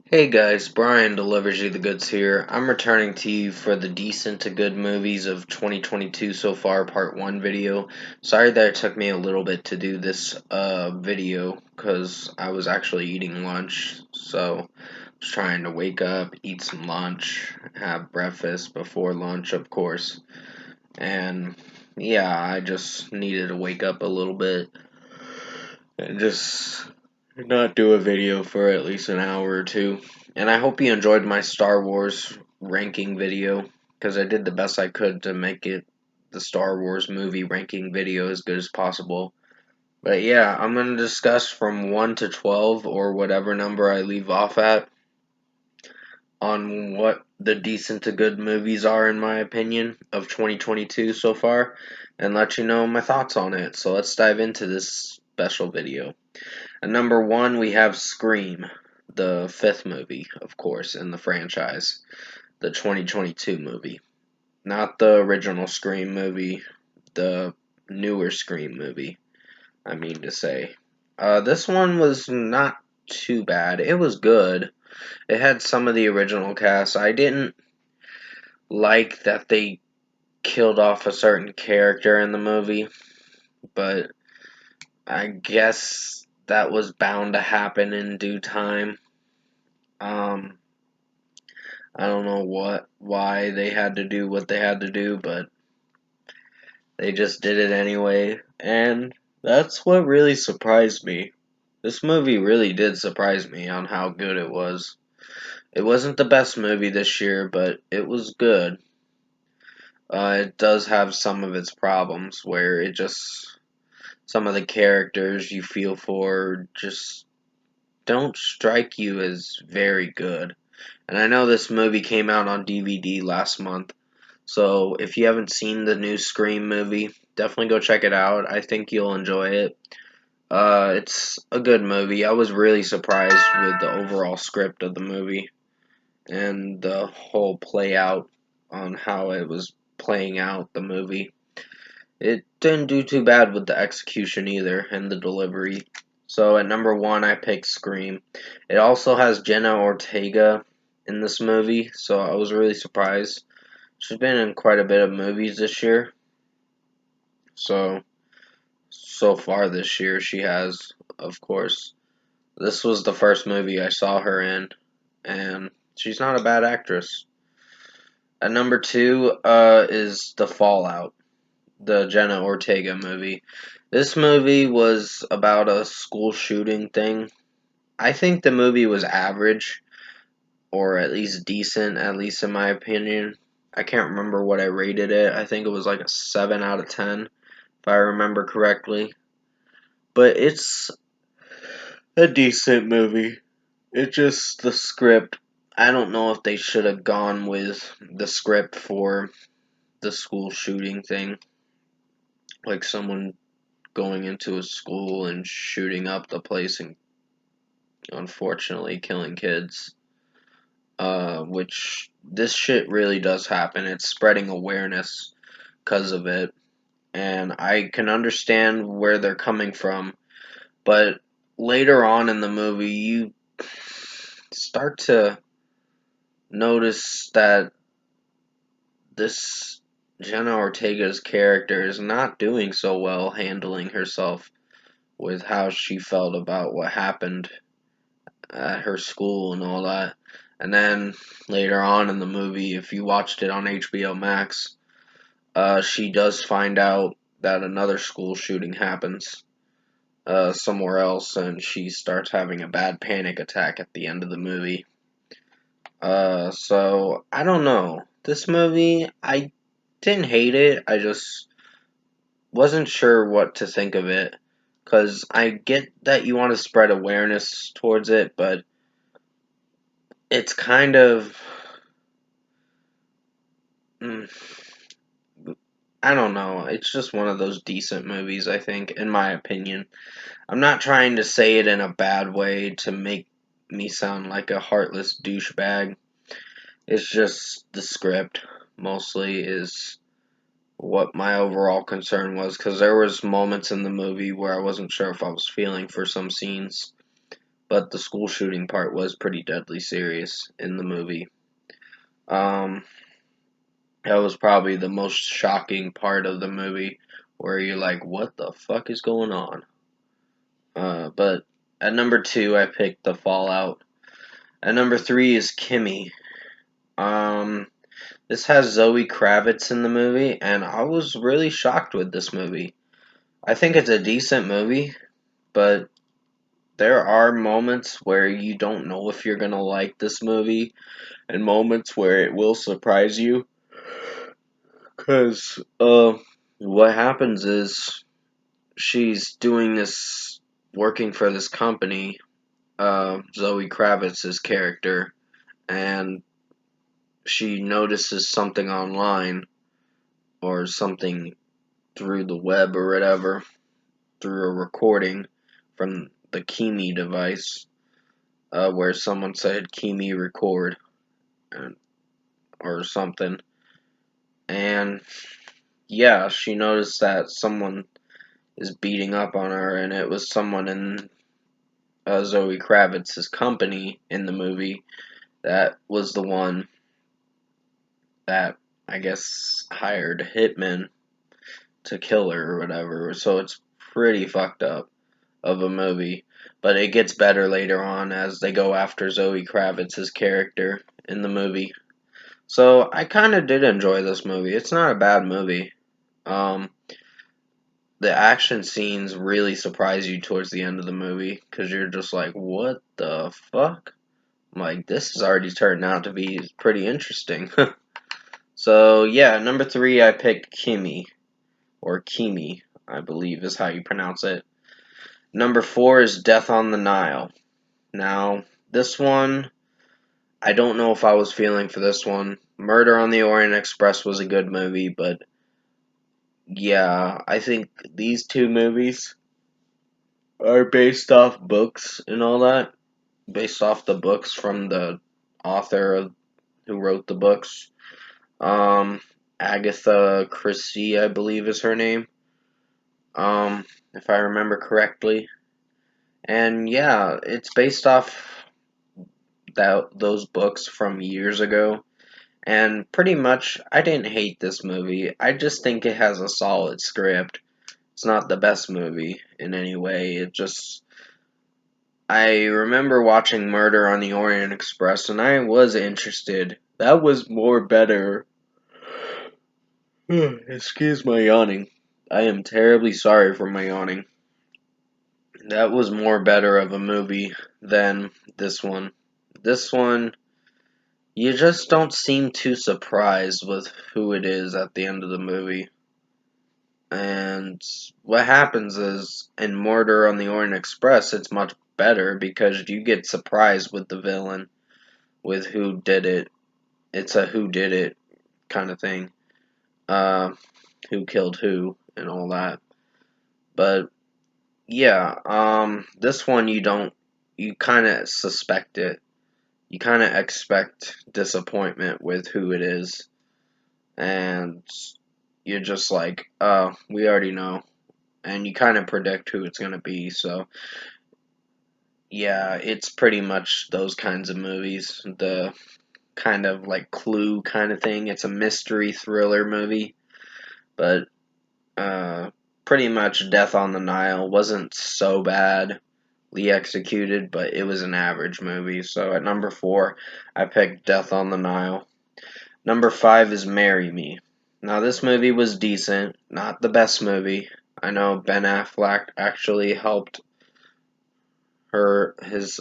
Hey guys, Brian delivers you the goods here. I'm returning to you for the decent to good movies of 2022 so far, part 1 video. Sorry that it took me a little bit to do this video because I was actually eating lunch. So I was trying to wake up, eat some lunch, have breakfast before lunch, of course. And yeah, I just needed to wake up a little bit and just not do a video for at least an hour or two. And I hope you enjoyed my Star Wars ranking video because I did the best I could to make it the Star Wars movie ranking video as good as possible. But yeah, I'm going to discuss from 1 to 12 or whatever number I leave off at on what the decent to good movies are in my opinion of 2022 so far and let you know my thoughts on it. So let's dive into this special video. At number 1, we have Scream, the fifth movie, of course, in the franchise, the 2022 movie. Not the original Scream movie, the newer Scream movie, I mean to say. This one was not too bad. It was good. It had some of the original cast. I didn't like that they killed off a certain character in the movie, but I guess that was bound to happen in due time. Um, I don't know why they had to do what they had to do, but they just did it anyway, and that's what really surprised me. This movie really did surprise me on how good it was. It wasn't the best movie this year, but it was good. It does have some of its problems where it just some of the characters you feel for just don't strike you as very good. And I know this movie came out on DVD last month, so if you haven't seen the new Scream movie, definitely go check it out. I think you'll enjoy it. It's a good movie. I was really surprised with the overall script of the movie and the whole play out on how it was playing out the movie. It didn't do too bad with the execution either and the delivery. So at number 1, I picked Scream. It also has Jenna Ortega in this movie, so I was really surprised. She's been in quite a bit of movies this year. So far this year she has, of course. This was the first movie I saw her in, and she's not a bad actress. At number 2 is The Fallout, the Jenna Ortega movie. This movie was about a school shooting thing. I think the movie was average, or at least decent, at least in my opinion. I can't remember what I rated it. I think it was like a 7 out of 10, if I remember correctly. But it's a decent movie. It's just the script. I don't know if they should have gone with the script for the school shooting thing. Like someone going into a school and shooting up the place and unfortunately killing kids. Which this shit really does happen. It's spreading awareness because of it. And I can understand where they're coming from. But later on in the movie, you start to notice that this Jenna Ortega's character is not doing so well handling herself with how she felt about what happened at her school and all that. And then later on in the movie, if you watched it on HBO Max, she does find out that another school shooting happens somewhere else, and she starts having a bad panic attack at the end of the movie. So I don't know. This movie, I didn't hate it. I just wasn't sure what to think of it. Because I get that you want to spread awareness towards it, but it's kind of. Mm, I don't know. It's just one of those decent movies, I think, in my opinion. I'm not trying to say it in a bad way to make me sound like a heartless douchebag. It's just the script, mostly, is what my overall concern was, because there was moments in the movie where I wasn't sure if I was feeling for some scenes. but the school shooting part was pretty deadly serious in the movie. Um, that was probably the most shocking part of the movie, where you're like, what the fuck is going on? But at number 2, I picked The Fallout. At number 3 is Kimmy. Um, this has Zoe Kravitz in the movie, and I was really shocked with this movie. I think it's a decent movie, but there are moments where you don't know if you're gonna like this movie, and moments where it will surprise you. Cause what happens is she's doing this, working for this company, Zoe Kravitz's character, and she notices something online or something through the web or whatever, through a recording from the Kimi device, where someone said Kimi record or something. And yeah, she noticed that someone is beating up on her, and it was someone in Zoe Kravitz's company in the movie that was the one that, I guess, hired hitmen to kill her or whatever. So it's pretty fucked up of a movie. But it gets better later on as they go after Zoe Kravitz's character in the movie. So I kind of did enjoy this movie. It's not a bad movie. Um, the action scenes really surprise you towards the end of the movie because you're just like, what the fuck? Like, this has already turned out to be pretty interesting. So yeah, number 3, I picked Kimmy, or Kimi, I believe is how you pronounce it. Number 4 is Death on the Nile. Now, this one, I don't know if I was feeling for this one. Murder on the Orient Express was a good movie, but yeah, I think these two movies are based off books and all that. Based off the books from the author who wrote the books. Um, Agatha Christie, I believe is her name. If I remember correctly. And yeah, it's based off those books from years ago. And pretty much, I didn't hate this movie. I just think it has a solid script. It's not the best movie in any way. I remember watching Murder on the Orient Express, and I was interested. That was more better. Excuse my yawning. I am terribly sorry for my yawning. That was more better of a movie than this one. This one, you just don't seem too surprised with who it is at the end of the movie. And what happens is, in Murder on the Orient Express, it's much better because you get surprised with the villain, with who did it. It's a who did it kind of thing. Uh, who killed who and all that. But yeah, this one you kind of suspect it. You kind of expect disappointment with who it is, and you're just like, oh, we already know, and you kind of predict who it's gonna be. So yeah, it's pretty much those kinds of movies. The kind of like Clue kind of thing. It's a mystery thriller movie, but uh, pretty much Death on the Nile wasn't so badly executed, but it was an average movie. So at number 4, I picked Death on the Nile. Number 5 is Marry Me. Now this movie was decent, not the best movie. I know Ben Affleck actually helped his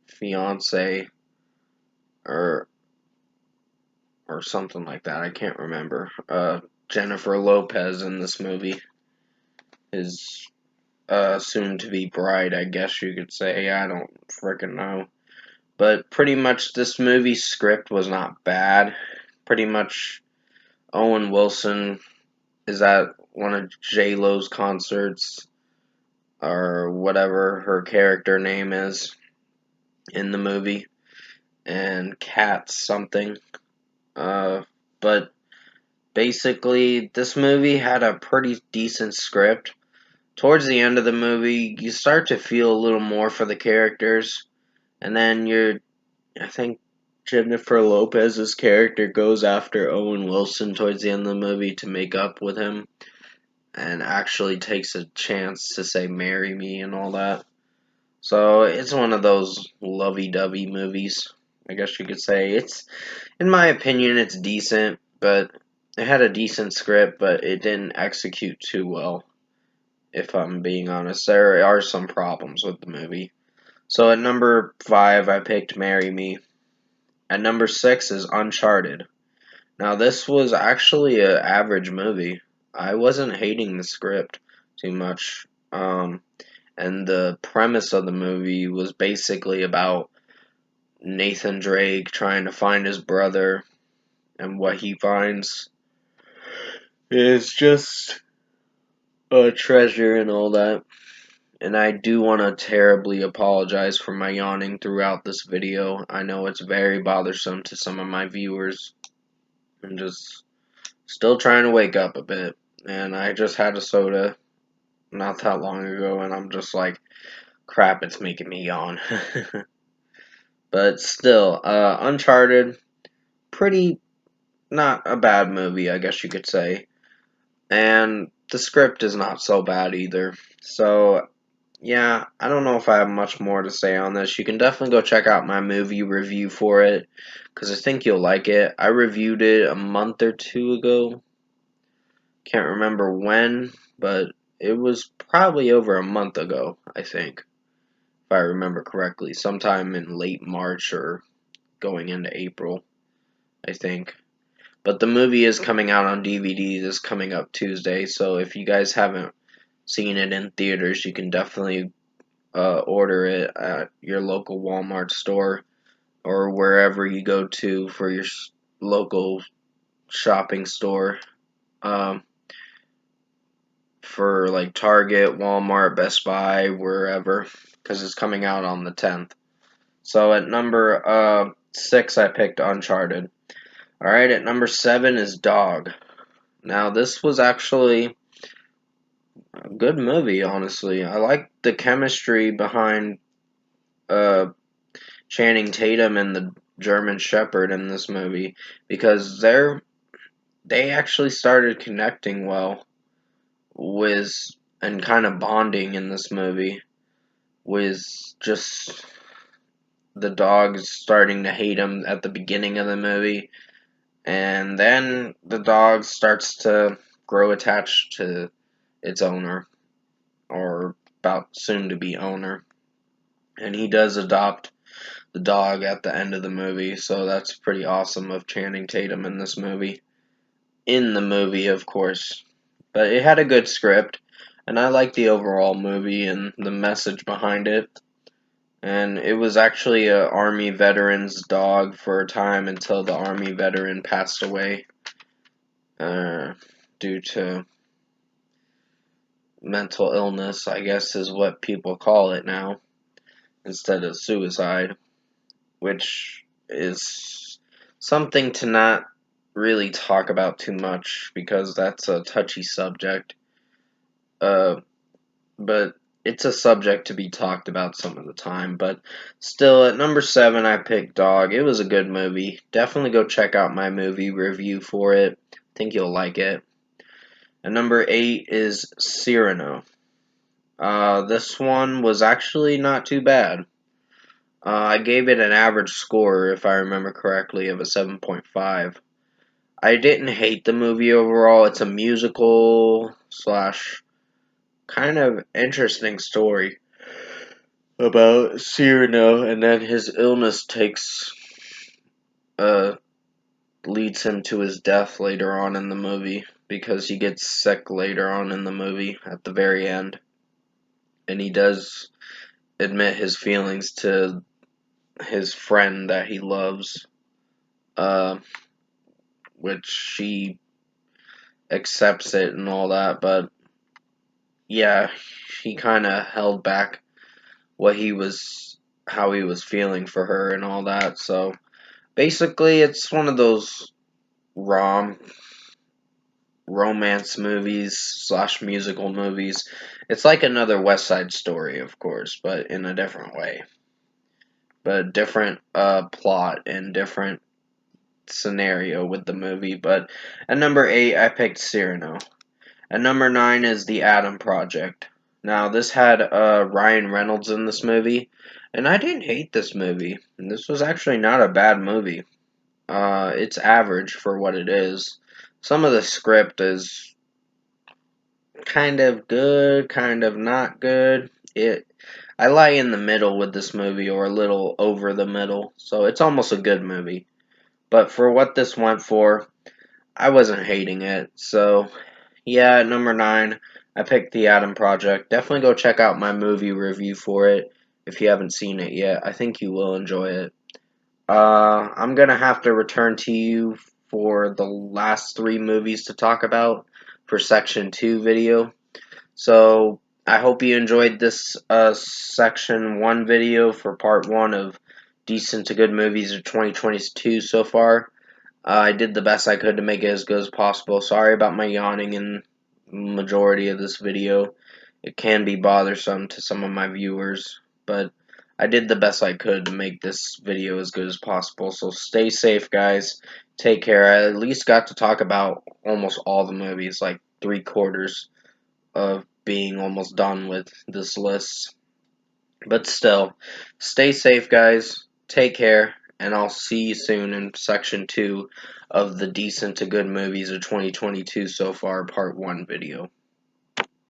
fiance or something like that. I can't remember. Jennifer Lopez in this movie, his soon to be bride, I guess you could say. I don't freaking know. But pretty much this movie's script was not bad. Pretty much Owen Wilson is at one of J-Lo's concerts, or whatever her character name is in the movie, and Cat something. But basically, this movie had a pretty decent script. towards the end of the movie, you start to feel a little more for the characters, and then I think Jennifer Lopez's character goes after Owen Wilson towards the end of the movie to make up with him, and actually takes a chance to say "marry me" and all that. So it's one of those lovey-dovey movies, I guess you could say. In my opinion, it's decent, but it had a decent script, but it didn't execute too well. If I'm being honest, there are some problems with the movie. So at number 5, I picked "Marry Me." At number 6 is Uncharted. Now this was actually an average movie. I wasn't hating the script too much. And the premise of the movie was basically about Nathan Drake trying to find his brother, and what he finds is just a treasure and all that. And I do want to terribly apologize for my yawning throughout this video. I know it's very bothersome to some of my viewers. I'm just still trying to wake up a bit. And I just had a soda not that long ago, and I'm just like, crap, it's making me yawn. But still, Uncharted, pretty not a bad movie, I guess you could say. And the script is not so bad either. So, yeah, I don't know if I have much more to say on this. You can definitely go check out my movie review for it, because I think you'll like it. I reviewed it a month or two ago. Can't remember when, but it was probably over a month ago, I think, if I remember correctly. Sometime in late March or going into April, I think. But the movie is coming out on DVD this coming up Tuesday, so if you guys haven't seen it in theaters, you can definitely order it at your local Walmart store or wherever you go to for your local shopping store. Um, for like Target, Walmart, Best Buy, wherever, because it's coming out on the 10th. So at number 6, I picked Uncharted. Alright, at number 7 is Dog. Now, this was actually a good movie, honestly. I like the chemistry behind uh, Channing Tatum and the German Shepherd in this movie, because they actually started connecting well with and kind of bonding in this movie, with just the dog starting to hate him at the beginning of the movie, and then the dog starts to grow attached to its owner, or about soon to be owner, and he does adopt the dog at the end of the movie, so that's pretty awesome of Channing Tatum in this movie. In the movie, of course. But it had a good script, and I liked the overall movie and the message behind it. And it was actually a Army veteran's dog for a time until the Army veteran passed away uh, due to mental illness, I guess is what people call it now, instead of suicide, which is something to not really talk about too much because that's a touchy subject. Uh, but it's a subject to be talked about some of the time. But still, at number 7, I picked Dog. It was a good movie. Definitely go check out my movie review for it. I think you'll like it. And number 8 is Cyrano. This one was actually not too bad. I gave it an average score, if I remember correctly, of a 7.5. I didn't hate the movie overall. It's a musical slash kind of interesting story about Cyrano, and then his illness uh leads him to his death later on in the movie, because he gets sick later on in the movie at the very end, and he does admit his feelings to his friend that he loves, uh, which she accepts it and all that, but yeah, he kind of held back how he was feeling for her and all that. So basically, it's one of those rom romance movies slash musical movies. It's like another West Side Story, of course, but in a different way. But different plot and different scenario with the movie. But at number 8, I picked Cyrano. At number 9 is The Adam Project. Now, this had Ryan Reynolds in this movie, and I didn't hate this movie. This was actually not a bad movie. It's average for what it is. Some of the script is kind of good, kind of not good. I lie in the middle with this movie, or a little over the middle, so it's almost a good movie. But for what this went for, I wasn't hating it. So yeah, at number 9, I picked The Adam Project. Definitely go check out my movie review for it if you haven't seen it yet. I think you will enjoy it. I'm gonna have to return to you for the last 3 movies to talk about for section 2 video. So I hope you enjoyed this section 1 video for part 1 of decent to good movies of 2022 so far. I did the best I could to make it as good as possible. Sorry about my yawning in majority of this video. It can be bothersome to some of my viewers, but I did the best I could to make this video as good as possible. So stay safe, guys. Take care. I at least got to talk about almost all the movies, like 3/4 of being almost done with this list. But still, stay safe, guys. Take care, and I'll see you soon in section 2 of the decent to good movies of 2022 so far, part 1 video.